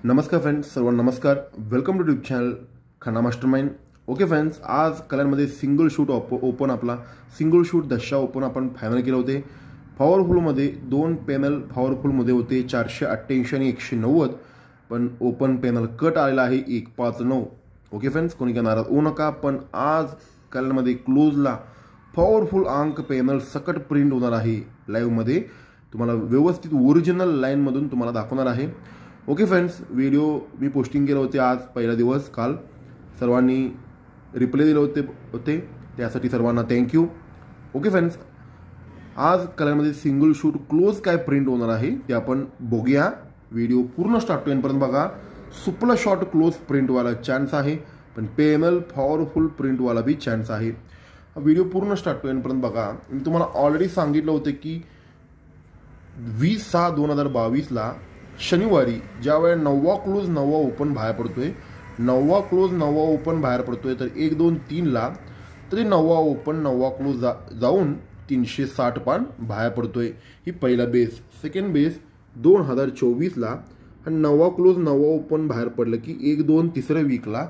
नमस्कार फ्रेंड्स, सर्वांना नमस्कार. Welcome to YouTube channel Khanna mastermind. Okay friends, आज कलरमध्ये सिंगल शूट ओपन आपला सिंगल शूट दशा ओपन आपण फायनल केले होते. पॉवरफुलमध्ये 2 पॅनल पॉवरफुलमध्ये होते 488 आणि 190, पण ओपन पॅनल कट आलेला आहे 159. ओके फ्रेंड्स, कोणी काय नाराज होऊ नका. पण आज कलरमध्ये क्लोजला पॉवरफुल अंक पॅनल सकट प्रिंट होणार आहे. लाईव्हमध्ये तुम्हाला व्यवस्थित ओरिजिनल लाईनमधून तुम्हाला दाखवणार आहे. ओके फ्रेंड्स, व्हिडिओ मी पोस्टिंग केले होते आज पहिला दिवस. काल सर्वांनी रिप्लाय दिले होते त्यासाठी सर्वांना थँक्यू. ओके फ्रेंड्स, आज कलरमध्ये सिंगल शूट क्लोज काय प्रिंट होणार आहे ते आपण बघूया. व्हिडिओ पूर्ण स्टार्ट टू एंडपर्यंत बघा. सुपला शॉर्ट क्लोज प्रिंटवाला चान्स आहे, पण पॅनल पॉवरफुल प्रिंटवाला बी चान्स आहे. व्हिडिओ पूर्ण स्टार्ट टू एंडपर्यंत बघा. मी तुम्हाला ऑलरेडी सांगितलं होतं की 20/6/2022 शनिवारी ज्यावेळेस 9वा क्लोज 9वा ओपन बाहेर पडतोय, 9वा क्लोज 9वा ओपन बाहेर पडतोय, तर 1 2 3 ला तरी 9वा ओपन 9वा क्लोज जाऊन 360 पान बाहेर पडतोय. ही पहिला बेस. सेकंड बेस 2024 ला 9वा क्लोज 9वा ओपन बाहेर पडलं की 1 2 तिसऱ्या वीकला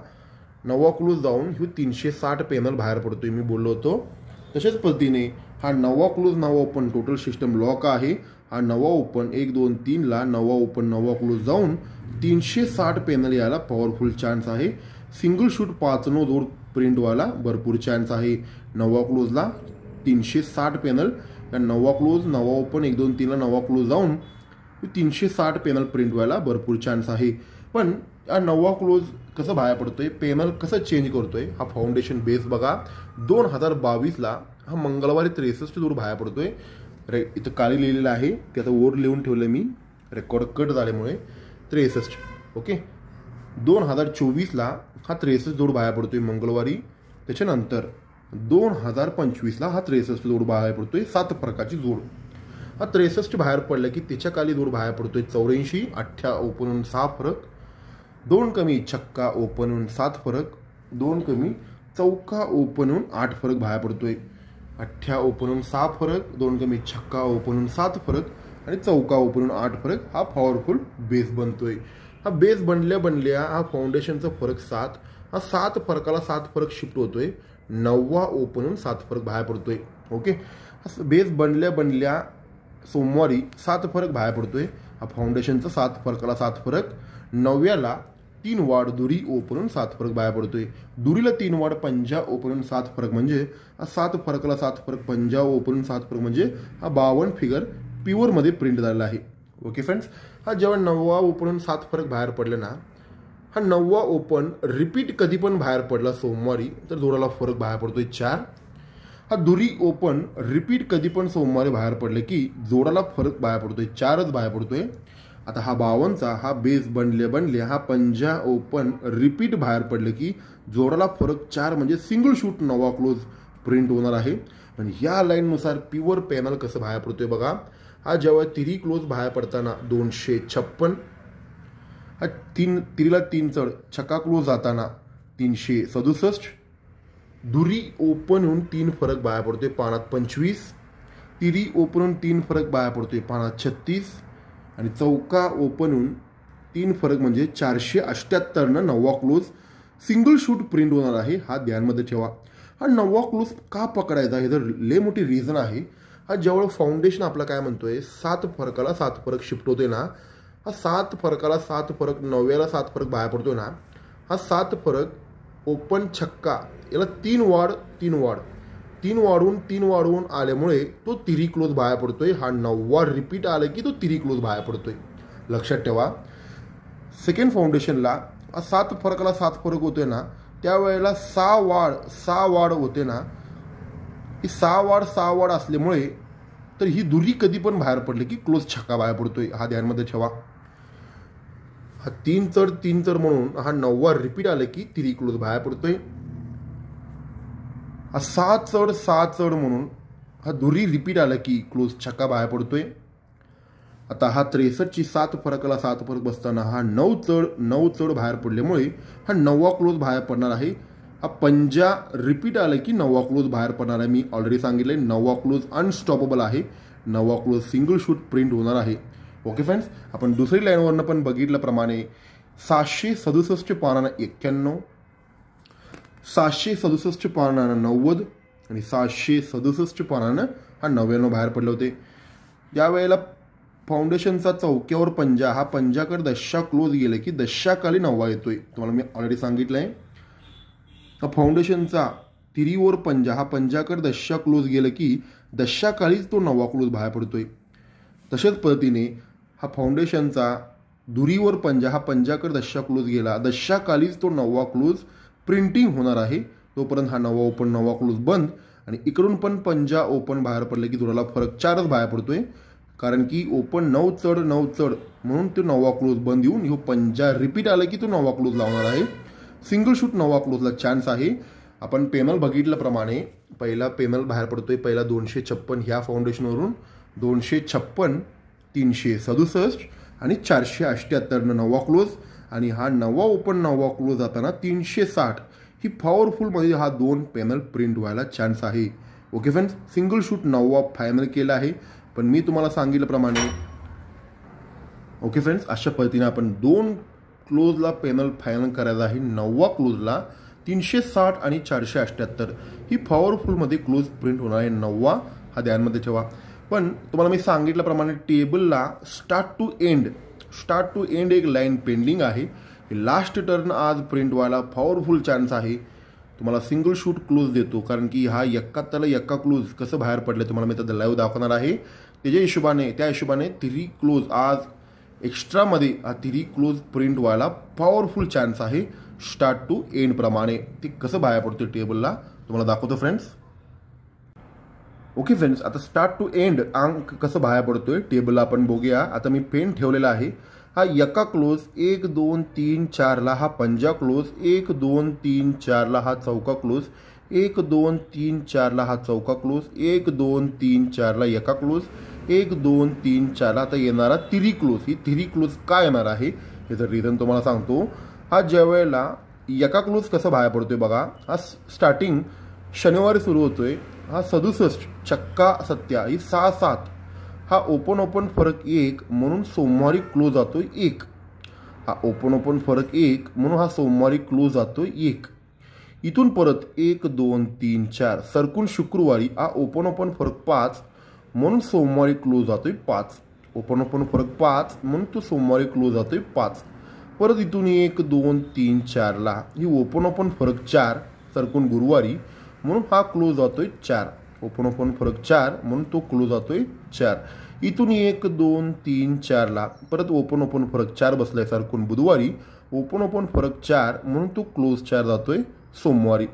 9वा क्लोज जाऊन ही 360 पॅनल बाहेर पडतोय. मी बोललो होतो तशाच पद्धतीने हा 9वा क्लोज 9वा ओपन टोटल सिस्टम लॉक आहे. हा 9वा ओपन 1 2 3 ला 9वा ओपन 9वा क्लोज जाऊन 360 पॅनल यायला पॉवरफुल चान्स आहे. सिंगल शूट 5 जोड प्रिंटवाला भरपूर चान्स आहे. 9वा क्लोजला 360 पॅनल, 9वा क्लोज 9वा ओपन 1 2 3 ला 9वा क्लोज जाऊन 360 पॅनल प्रिंट व्हायला भरपूर चान्स आहे. पण हा 9वा क्लोज कसं बाहेर पडतोय, पॅनल कसं चेंज करतोय, हा फाउंडेशन बेस बघा. 2022 ला हा मंगळवारी 63 जोड बाहेर पडतोय. इथं काळी लिहिलेलं आहे ते आता वर लिहून ठेवलं मी, रेकॉर्ड कट झाल्यामुळे. 63. ओके, 2024 ला हा 63 जोड बाहेर पडतोय मंगळवारी. त्याच्यानंतर 2025 ला हा 63 जोड बाहेर पडतोय. 7 फरकाची जोड. हा 63 बाहेर पडला की त्याच्या खाली जोड बाहेर पडतोय 84. 8 ओपन 6 फरक, 2 कमी छक्का ओपन 7 फरक, 2 कमी चौका ओपन 8 फरक बाहेर पडतोय. 8 ओपन 6 फरक, 2 कमी छक्का ओपन 7 फरक आणि चौका ओपन 8 फरक. हा पॉवरफुल बेस बनतोय. हा बेस बनल्या हा फाउंडेशनचा फरक 7. हा 7 फरकाला 7 फरक शिफ्ट होतोय. 9वा ओपन 7 फरक बाहेर पडतोय. ओके, बेस बनल्या सोमवारी 7 फरक बाहेर पडतोय. हा फाउंडेशनचा 7 फरकाला 7 फरक. 9व्याला 3 वाढ दुरी ओपन 7 फरक बाहेर पडतोय. दुरीला 3 वाढ पंजा ओपन 7 फरक, म्हणजे हा 7 फरकाला 7 फरक पंजा ओपन 7 फरक, म्हणजे हा 52 फिगर प्युअरमध्ये प्रिंट झालेला आहे. ओके फ्रेंड्स, हा जेव्हा 9वा ओपन 7 फरक बाहेर पडला ना, हा 9वा ओपन रिपीट कधी पण बाहेर पडला सोमवारी तर जोडाला फरक बाहेर पडतोय 4. हा दुरी ओपन रिपीट कधी पण सोमवारी बाहेर पडले की जोडाला फरक बाहेर पडतोय 4च बाहेर पडतोय. आता हा 52चा हा बेस बनले हा पंजा ओपन रिपीट बाहेर पडले की जोडाला फरक 4, म्हणजे सिंगल शूट 9वा क्लोज प्रिंट होणार आहे. पण या लाईननुसार प्युअर पॅनल कसं बाहेर पडतोय बघा. हा जेव्हा तिरी क्लोज बाहेर पडताना 256, हा तिरीला 3 चढ छक्का क्लोज जाताना 367, दुरी ओपन होऊन 3 फरक बाहेर पडतोय 525, तिरी ओपन होऊन 3 फरक बाहेर पडतोय 536 आणि चौका ओपन होऊन 3 फरक, म्हणजे 478 न 9वा क्लोज सिंगल शूट प्रिंट होणार आहे. हा ध्यानमध्ये ठेवा. हा 9वा क्लोज का पकडायचा हे तर लय मोठी रिझन आहे. हा जेव्हा फाउंडेशन आपला काय म्हणतोय 7 फरकाला 7 फरक शिफ्ट होतोय ना, हा 7 फरकाला 7 फरक 9व्याला 7 फरक बाहेर पडतोय ना, हा 7 फरक ओपन छक्का याला 3 वाढ 3 वाढ 3 वाढवून आल्यामुळे तो तिरी क्लोज बाहेर पडतोय. हा 9वा रिपीट आलं की तो तिरी क्लोज बाहेर पडतोय. लक्षात ठेवा. सेकंड फाउंडेशनला 7 फरकाला 7 फरक होतोय ना, त्यावेळेला 6 वाढ होते ना, ही 6 वाढ असल्यामुळे तर ही दुरी कधी पण बाहेर पडली की क्लोज छक्का बाहेर पडतोय. हा ध्यानमध्ये ठेवा. हा 3 चढ म्हणून हा 9वा रिपीट आलं की तिरी क्लोज बाहेर पडतोय. हा 6 चढ म्हणून हा दुरी रिपीट आला की क्लोज छक्का बाहेर पडतोय. आता हा 63ची 7 फरकाला 7 फरक बसताना हा 9 चढ बाहेर पडल्यामुळे हा 9वा क्लोज बाहेर पडणार आहे. हा पंजा रिपीट आलं की 9वा क्लोज बाहेर पडणार आहे. मी ऑलरेडी सांगितले 9वा क्लोज अनस्टॉपेबल आहे. 9वा क्लोज सिंगल शूट प्रिंट होणार आहे. ओके फ्रेंड्स, आपण दुसरी लाईनवरनं पण बघितल्याप्रमाणे 767 पानानं 91, 767 पानानं 90 आणि 767 पानानं हा 99 बाहेर पडले होते. ज्यावेळेला फाउंडेशनचा चौक्यावर पंजा, हा पंजाकडे दशा क्लोज गेले की दशाखाली 9 येतोय. तुम्हाला मी ऑलरेडी सांगितलं आहे. हा फाउंडेशनचा तिरीवर पंजा, हा पंजाकडे दशा क्लोज गेलं की दशाखालीच तो 9 क्लोज बाहेर पडतोय. तशाच पद्धतीने हा फाउंडेशनचा दुरीवर पंजा, हा पंजाकडे दशा क्लोज गेला, दशाखालीच तो 9 क्लोज प्रिंटिंग होणार आहे. तोपर्यंत हा 9 ओपन 9 क्लोज बंद. आणि इकडून पण पंजा ओपन बाहेर पडले की दुराला फरक 4च बाहेर पडतोय. कारण की ओपन 9 चढ 9 चढ म्हणून तो 9 क्लोज बंद येऊन ह्यो पंजा रिपीट आला की तो 9 क्लोज लावणार आहे. सिंगल शूट 9 क्लोजला चान्स आहे. आपण पेनल बघितल्याप्रमाणे पहिला पेनल बाहेर पडतोय, पहिला 256 ह्या फाउंडेशनवरून, 256, 367 आणि 478 9 क्लोज. आणि हा 9 ओपन 9 क्लोज जाताना 360 ही पॉवरफुलमध्ये हा 2 पॅनल प्रिंट व्हायला चान्स आहे. Okay friends, single shoot 9 final केला आहे. पण मी तुम्हाला सांगितल्याप्रमाणे ओके फ्रेंड्स, अशा पद्धतीने आपण 2 क्लोजला पॅनल फायनल करायचा आहे. 9 क्लोजला 360 आणि 478 ही पॉवरफुलमध्ये क्लोज प्रिंट होणार आहे. 9 हा ध्यानमध्ये ठेवा. पण तुम्हाला मी सांगितल्याप्रमाणे टेबलला स्टार्ट टू एंड एक लाईन पेंडिंग आहे. लास्ट टर्न आज प्रिंट व्हायला पॉवरफुल चान्स आहे. तुम्हाला सिंगल शूट क्लोज देतो, कारण की हा 71ला 1 क्लोज कसं बाहेर पडले तुम्हाला मी आता लाईव्ह दाखवणार आहे. त्या हिशोबाने 3 क्लोज आज एक्स्ट्रामध्ये हा 3 क्लोज प्रिंट व्हायला पॉवरफुल चान्स आहे. स्टार्ट टू एंड प्रमाणे ते कसं बाहेर पडतं टेबलला तुम्हाला दाखवतो फ्रेंड्स. ओके फ्रेंड्स, आता स्टार्ट टू एंड अंक कसं बाहेर पडतोय टेबलला आपण बघूया. आता मी पेन ठेवलेला आहे. हा 1 क्लोज 1 2 3 4ला हा पंजा क्लोज, 1 2 3 4ला हा चौका क्लोज, 1 2 3 4ला हा चौका क्लोज, 1 2 3 4ला 1 क्लोज, 1 2 3 4ला आता येणारा 3 क्लोज. ही 3 क्लोज काय येणार आहे याचं रिझन तुम्हाला सांगतो. हा ज्या वेळेला 1 क्लोज कसं बाहेर पडतोय बघा. हा स्टार्टिंग शनिवारी सुरू होतोय. हा 67 चक्का सत्या ही 6 7 हा ओपन फरक 1 म्हणून सोमवारी क्लोज जातोय 1. हा ओपन फरक 1 म्हणून हा सोमवारी क्लोज जातोय 1. इथून परत 1 2 3 4 सरकून शुक्रवारी हा ओपन फरक 5 म्हणून सोमवारी क्लोज जातोय 5. ओपन फरक 5 म्हणून तो सोमवारी क्लोज जातोय 5. परत इथून 1 2 3 4ला ही ओपन फरक 4 सरकून गुरुवारी म्हणून हा क्लोज जातोय 4. ओपन फरक 4 म्हणून तो क्लोज जातोय 4. इथून 1 2 3 4ला परत ओपन फरक 4 बसलाय सरकून बुधवारी. ओपन फरक 4 म्हणून तो क्लोज 4 जातोय सोमवारी.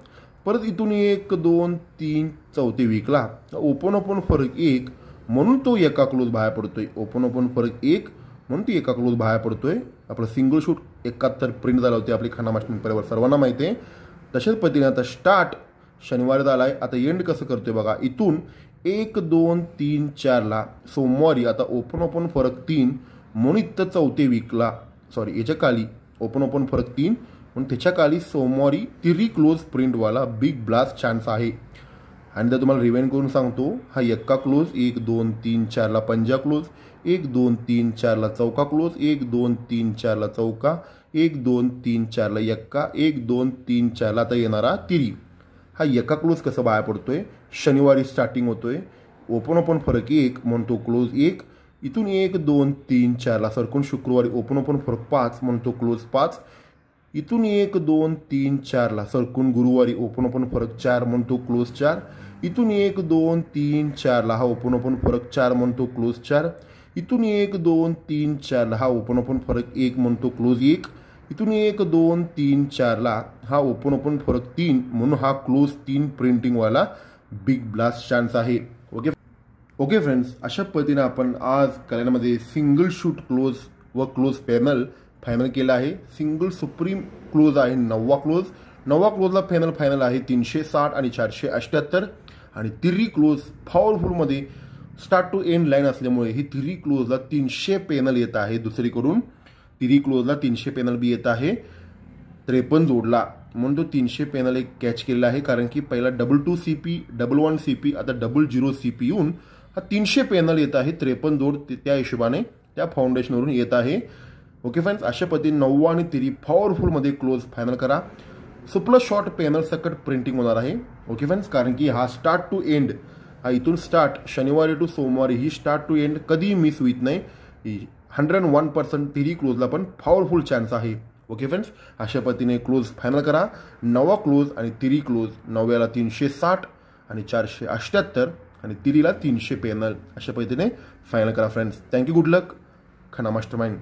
परत इथून 1 2 3 चौथे वीकला ओपन फरक 1 म्हणून तो 1 क्लोज बाहेर पडतोय. ओपन फरक 1 म्हणून ती 1 क्लोज बाहेर पडतोय. आपलं सिंगल शूट 71 प्रिंट झालं होते आपली खाना मास्टर पेपरवर सर्वांना माहिती आहे. तशाच पद्धतीने आता स्टार्ट शनिवारी झालाय. आता एंड कसं करतोय बघा. इथून 1 2 3 4ला सोमवारी आता ओपन फरक 3 म्हणून इथं चौथे वीकला याच्या खाली ओपन फरक 3 म्हणून त्याच्या खाली सोमवारी 3 क्लोज प्रिंट व्हायला बिग ब्लास्ट चान्स आहे. आणि जर तुम्हाला रिवाइंड करून सांगतो. हा 1 क्लोज 1 2 3 4ला पंजा क्लोज, 1 2 3 4ला चौका क्लोज, 1 2 3 4ला चौका, 1 2 3 4ला 1 2 3 4ला आता येणारा 3. हा 1 क्लोज कसं बाहेर पडतोय. शनिवारी स्टार्टिंग होतोय. ओपन फरक 1 म्हणून तो क्लोज 1. इथून 1 2 3 4ला सरकून शुक्रवारी ओपन फरक 5 म्हणून तो क्लोज 5. इथून 1 2 3 4ला सरकून गुरुवारी ओपन फरक 4 म्हणून तो क्लोज 4. इथून 1 2 3 4ला हा ओपन फरक 4 म्हणून तो क्लोज 4. इथून 1 2 3 4ला हा ओपन फरक 1 म्हणून तो क्लोज 1. इथून 1 2 3 4ला हा ओपन फरक 3 म्हणून हा क्लोज 3 प्रिंटिंग व्हायला बिग ब्लास्ट चान्स आहे. ओके फ्रेंड्स, अशा पद्धतीने आपण आज कॅलेंडरमध्ये सिंगल शूट क्लोज व क्लोज पॅनल फायनल केला आहे. सिंगल सुप्रीम क्लोज आहे 9 क्लोज. 9 क्लोजला फायनल आहे 360 आणि 478. आणि 3 क्लोज पॉवरफुलमध्ये स्टार्ट टू एंड लाईन असल्यामुळे ही 3 क्लोजला 300 पॅनल येत आहे. दुसरीकडून 3 क्लोजला 300 पॅनल बी येत आहे 53 जोडला म्हणून तो 300 पॅनल एक कॅच केलेला आहे. कारण की पहिला 22 CP 11 CP आता 00 CP येऊन हा 300 पॅनल येत आहे 53 जोड त्या हिशोबाने त्या फाउंडेशनवरून येत आहे. ओके फ्रेंड्स, अशा पद्धतीने 9 आणि तिरी पॉवरफुलमध्ये क्लोज फायनल करा. सुपर शॉर्ट पॅनल सकट प्रिंटिंग होणार आहे. ओके फ्रेंड्स, कारण की हा स्टार्ट टू एंड, हा इथून स्टार्ट शनिवारी टू सोमवारी ही स्टार्ट टू एंड कधीही मिस होत नाही. 101% तिरी क्लोजला पण पॉवरफुल चान्स आहे. ओके फ्रेंड्स, अशा पद्धतीने क्लोज फायनल करा. 9 क्लोज आणि तिरी क्लोज, 9ला 360 आणि 478 आणि तिरीला 300 पॅनल, अशा पद्धतीने फायनल करा फ्रेंड्स. थँक्यू, गुड लक, खना मास्टरमाइंड.